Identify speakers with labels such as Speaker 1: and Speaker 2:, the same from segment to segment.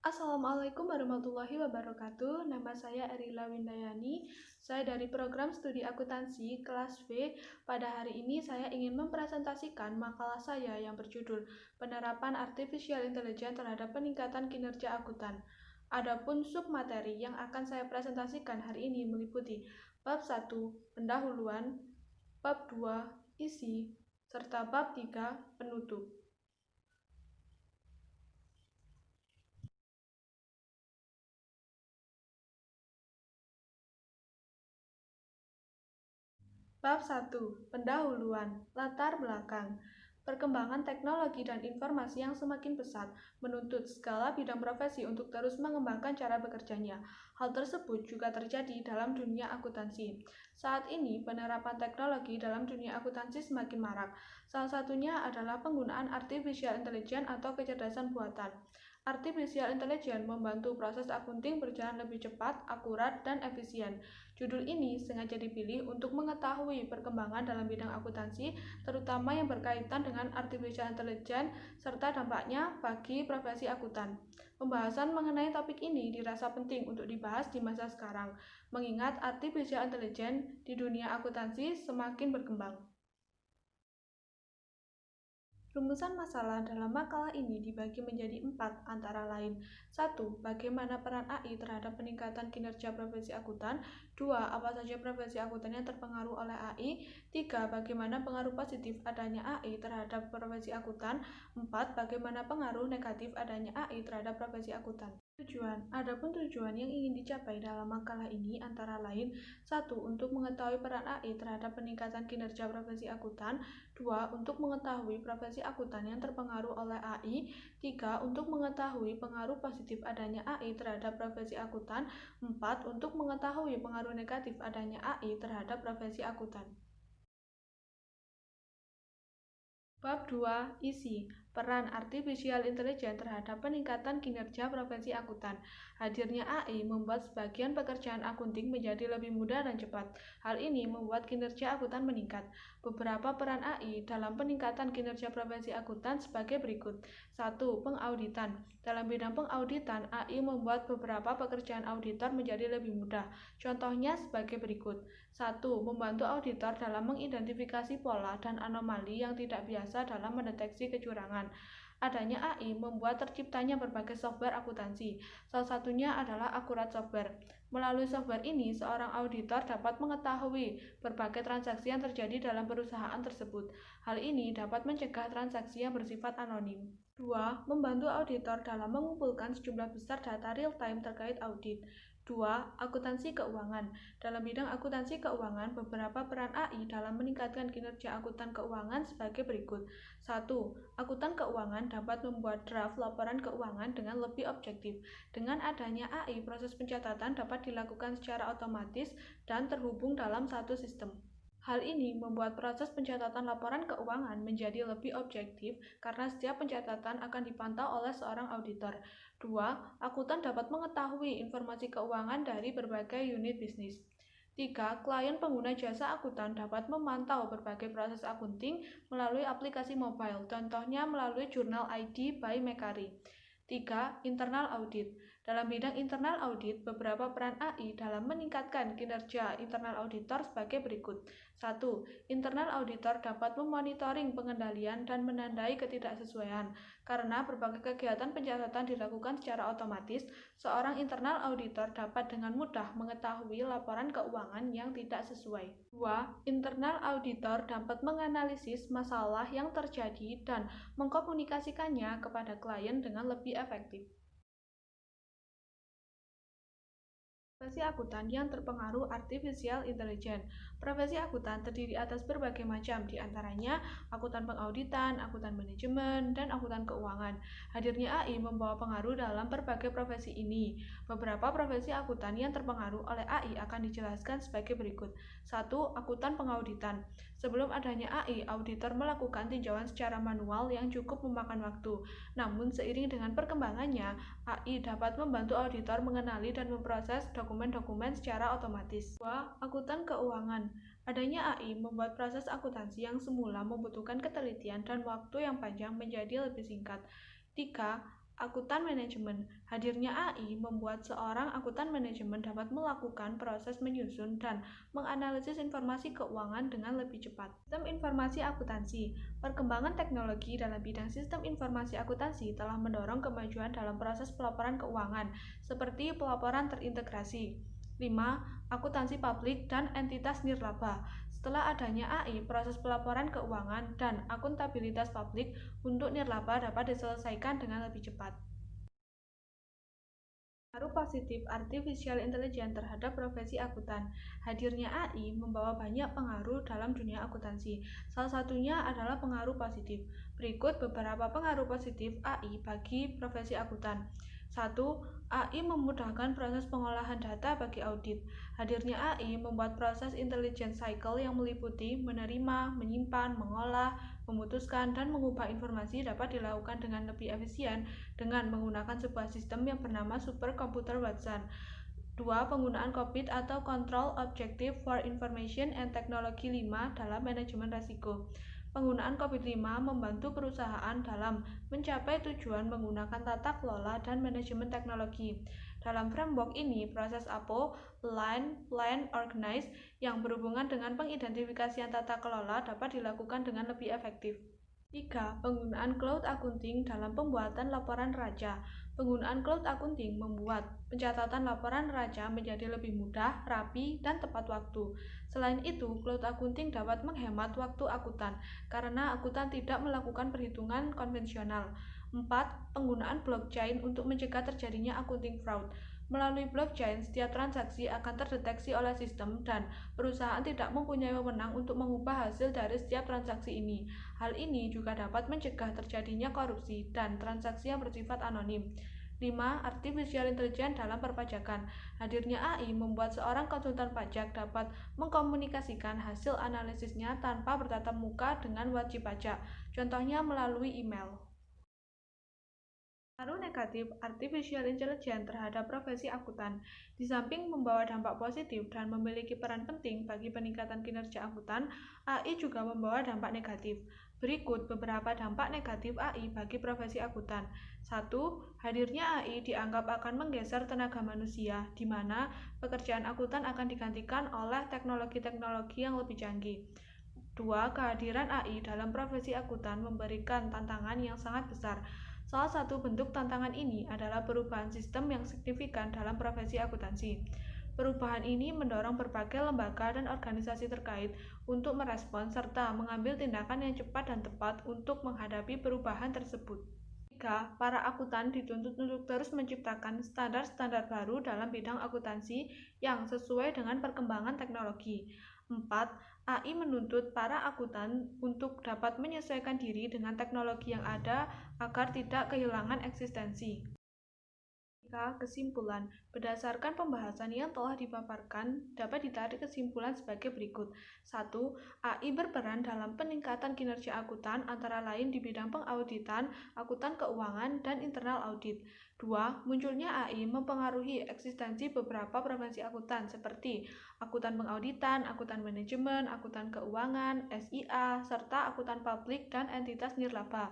Speaker 1: Assalamualaikum warahmatullahi wabarakatuh. Nama saya Erila Windayani. Saya dari program studi akuntansi kelas V. Pada hari ini saya ingin mempresentasikan makalah saya yang berjudul Penerapan Artificial Intelligence terhadap peningkatan kinerja akuntan. Adapun submateri yang akan saya presentasikan hari ini meliputi bab 1, pendahuluan, bab 2, isi, serta bab 3, penutup. Bab 1. Pendahuluan, latar belakang. Perkembangan teknologi dan informasi yang semakin pesat menuntut segala bidang profesi untuk terus mengembangkan cara bekerjanya. Hal tersebut juga terjadi dalam dunia akuntansi. Saat ini, penerapan teknologi dalam dunia akuntansi semakin marak. Salah satunya adalah penggunaan artificial intelligence atau kecerdasan buatan. Artificial intelligence membantu proses akunting berjalan lebih cepat, akurat, dan efisien. Judul ini sengaja dipilih untuk mengetahui perkembangan dalam bidang akuntansi, terutama yang berkaitan dengan artificial intelligence serta dampaknya bagi profesi akuntan. Pembahasan mengenai topik ini dirasa penting untuk dibahas di masa sekarang, mengingat artificial intelligence di dunia akuntansi semakin berkembang. Rumusan masalah dalam makalah ini dibagi menjadi 4 antara lain. 1. Bagaimana peran AI terhadap peningkatan kinerja profesi akuntan. 2. Apa saja profesi akuntan yang terpengaruh oleh AI. 3. Bagaimana pengaruh positif adanya AI terhadap profesi akuntan. 4. Bagaimana pengaruh negatif adanya AI terhadap profesi akuntan. Tujuan. Adapun tujuan yang ingin dicapai dalam makalah ini antara lain 1. Untuk mengetahui peran AI terhadap peningkatan kinerja profesi akuntan. 2. Untuk mengetahui profesi akuntan yang terpengaruh oleh AI. 3. Untuk mengetahui pengaruh positif adanya AI terhadap profesi akuntan. 4. Untuk mengetahui pengaruh negatif adanya AI terhadap profesi akuntan. Bab 2. Isi. Peran Artificial Intelligence terhadap peningkatan kinerja profesi akuntan. Hadirnya AI membuat sebagian pekerjaan akunting menjadi lebih mudah dan cepat. Hal ini membuat kinerja akuntan meningkat. Beberapa peran AI dalam peningkatan kinerja profesi akuntan sebagai berikut. 1. Pengauditan. Dalam bidang pengauditan, AI membuat beberapa pekerjaan auditor menjadi lebih mudah. Contohnya sebagai berikut. 1. Membantu auditor dalam mengidentifikasi pola dan anomali yang tidak biasa dalam mendeteksi kecurangan. Adanya AI membuat terciptanya berbagai software akuntansi. Salah satunya adalah Akurat Software. Melalui software ini, seorang auditor dapat mengetahui berbagai transaksi yang terjadi dalam perusahaan tersebut. Hal ini dapat mencegah transaksi yang bersifat anonim. 2. Membantu auditor dalam mengumpulkan sejumlah besar data real-time terkait audit. 2. Akuntansi keuangan. Dalam bidang akuntansi keuangan, beberapa peran AI dalam meningkatkan kinerja akuntan keuangan sebagai berikut. 1. Akuntan keuangan dapat membuat draft laporan keuangan dengan lebih objektif. Dengan adanya AI, proses pencatatan dapat dilakukan secara otomatis dan terhubung dalam satu sistem. Hal ini membuat proses pencatatan laporan keuangan menjadi lebih objektif karena setiap pencatatan akan dipantau oleh seorang auditor. 2. Akuntan dapat mengetahui informasi keuangan dari berbagai unit bisnis. 3. Klien pengguna jasa akuntan dapat memantau berbagai proses akunting melalui aplikasi mobile, contohnya melalui Jurnal ID by Mekari. 3. Internal audit. Dalam bidang internal audit, beberapa peran AI dalam meningkatkan kinerja internal auditor sebagai berikut. 1. Internal auditor dapat memonitoring pengendalian dan menandai ketidaksesuaian. Karena berbagai kegiatan pencatatan dilakukan secara otomatis, seorang internal auditor dapat dengan mudah mengetahui laporan keuangan yang tidak sesuai. 2. Internal auditor dapat menganalisis masalah yang terjadi dan mengkomunikasikannya kepada klien dengan lebih efektif. Profesi akuntan yang terpengaruh artificial intelligence. Profesi akuntan terdiri atas berbagai macam, diantaranya akuntan pengauditan, akuntan manajemen, dan akuntan keuangan. Hadirnya AI membawa pengaruh dalam berbagai profesi ini. Beberapa profesi akuntan yang terpengaruh oleh AI akan dijelaskan sebagai berikut. 1. Akuntan pengauditan. Sebelum adanya AI, auditor melakukan tinjauan secara manual yang cukup memakan waktu. Namun, seiring dengan perkembangannya, AI dapat membantu auditor mengenali dan memproses dokumen-dokumen secara otomatis. 2. Akuntan keuangan. Adanya AI membuat proses akuntansi yang semula membutuhkan ketelitian dan waktu yang panjang menjadi lebih singkat. 3. Akuntan manajemen. Hadirnya AI membuat seorang akuntan manajemen dapat melakukan proses menyusun dan menganalisis informasi keuangan dengan lebih cepat. Sistem informasi akuntansi. Perkembangan teknologi dalam bidang sistem informasi akuntansi telah mendorong kemajuan dalam proses pelaporan keuangan, seperti pelaporan terintegrasi. 5. Akuntansi publik dan entitas nirlaba. Setelah adanya AI, proses pelaporan keuangan dan akuntabilitas publik untuk nirlaba dapat diselesaikan dengan lebih cepat. Pengaruh positif artificial intelligence terhadap profesi akuntan. Hadirnya AI membawa banyak pengaruh dalam dunia akuntansi. Salah satunya adalah pengaruh positif. Berikut beberapa pengaruh positif AI bagi profesi akuntan. 1. AI memudahkan proses pengolahan data bagi audit. Hadirnya AI membuat proses intelligence cycle yang meliputi menerima, menyimpan, mengolah, memutuskan, dan mengubah informasi dapat dilakukan dengan lebih efisien dengan menggunakan sebuah sistem yang bernama Supercomputer Watson. 2. Penggunaan COBIT atau Control Objective for Information and Technology 5 dalam manajemen risiko. Penggunaan COBIT 5 membantu perusahaan dalam mencapai tujuan menggunakan tata kelola dan manajemen teknologi. Dalam framework ini, proses APO, Line, Plan, Organize, yang berhubungan dengan pengidentifikasian tata kelola dapat dilakukan dengan lebih efektif. 3. Penggunaan Cloud Accounting dalam pembuatan laporan raja. Penggunaan Cloud Accounting membuat pencatatan laporan raja menjadi lebih mudah, rapi, dan tepat waktu. Selain itu, Cloud Accounting dapat menghemat waktu akuntan karena akuntan tidak melakukan perhitungan konvensional. 4. Penggunaan blockchain untuk mencegah terjadinya accounting fraud. Melalui blockchain, setiap transaksi akan terdeteksi oleh sistem dan perusahaan tidak mempunyai wewenang untuk mengubah hasil dari setiap transaksi ini. Hal ini juga dapat mencegah terjadinya korupsi dan transaksi yang bersifat anonim. 5. Artificial Intelligence dalam perpajakan. Hadirnya AI membuat seorang konsultan pajak dapat mengkomunikasikan hasil analisisnya tanpa bertatap muka dengan wajib pajak, contohnya melalui email. Pengaruh negatif artificial intelligence terhadap profesi akuntan. Di samping membawa dampak positif dan memiliki peran penting bagi peningkatan kinerja akuntan, AI juga membawa dampak negatif. Berikut beberapa dampak negatif AI bagi profesi akuntan. 1. Hadirnya AI dianggap akan menggeser tenaga manusia, di mana pekerjaan akuntan akan digantikan oleh teknologi-teknologi yang lebih canggih. 2. Kehadiran AI dalam profesi akuntan memberikan tantangan yang sangat besar. Salah satu bentuk tantangan ini adalah perubahan sistem yang signifikan dalam profesi akuntansi. Perubahan ini mendorong berbagai lembaga dan organisasi terkait untuk merespons serta mengambil tindakan yang cepat dan tepat untuk menghadapi perubahan tersebut. 3. Para akuntan dituntut untuk terus menciptakan standar-standar baru dalam bidang akuntansi yang sesuai dengan perkembangan teknologi. 4. AI menuntut para akuntan untuk dapat menyesuaikan diri dengan teknologi yang ada agar tidak kehilangan eksistensi. Kesimpulan. Berdasarkan pembahasan yang telah dipaparkan, dapat ditarik kesimpulan sebagai berikut. 1. AI berperan dalam peningkatan kinerja akuntan antara lain di bidang pengauditan, akuntan keuangan, dan internal audit. 2. Munculnya AI mempengaruhi eksistensi beberapa profesi akuntan seperti akuntan pengauditan, akuntan manajemen, akuntan keuangan, SIA, serta akuntan publik dan entitas nirlaba.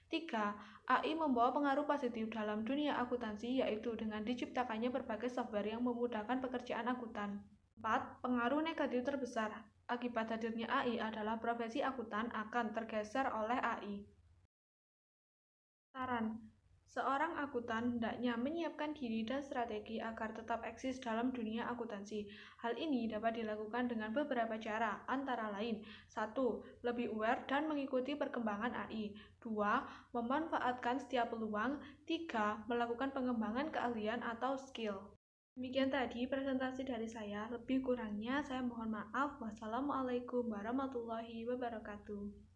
Speaker 1: 3. AI membawa pengaruh positif dalam dunia akuntansi yaitu dengan diciptakannya berbagai software yang memudahkan pekerjaan akuntan. 4. Pengaruh negatif terbesar akibat hadirnya AI adalah profesi akuntan akan tergeser oleh AI. Saran. Seorang akuntan hendaknya menyiapkan diri dan strategi agar tetap eksis dalam dunia akuntansi. Hal ini dapat dilakukan dengan beberapa cara, antara lain 1. Lebih aware dan mengikuti perkembangan AI. 2. Memanfaatkan setiap peluang. 3. Melakukan pengembangan keahlian atau skill. Demikian tadi presentasi dari saya, lebih kurangnya saya mohon maaf. Wassalamualaikum warahmatullahi wabarakatuh.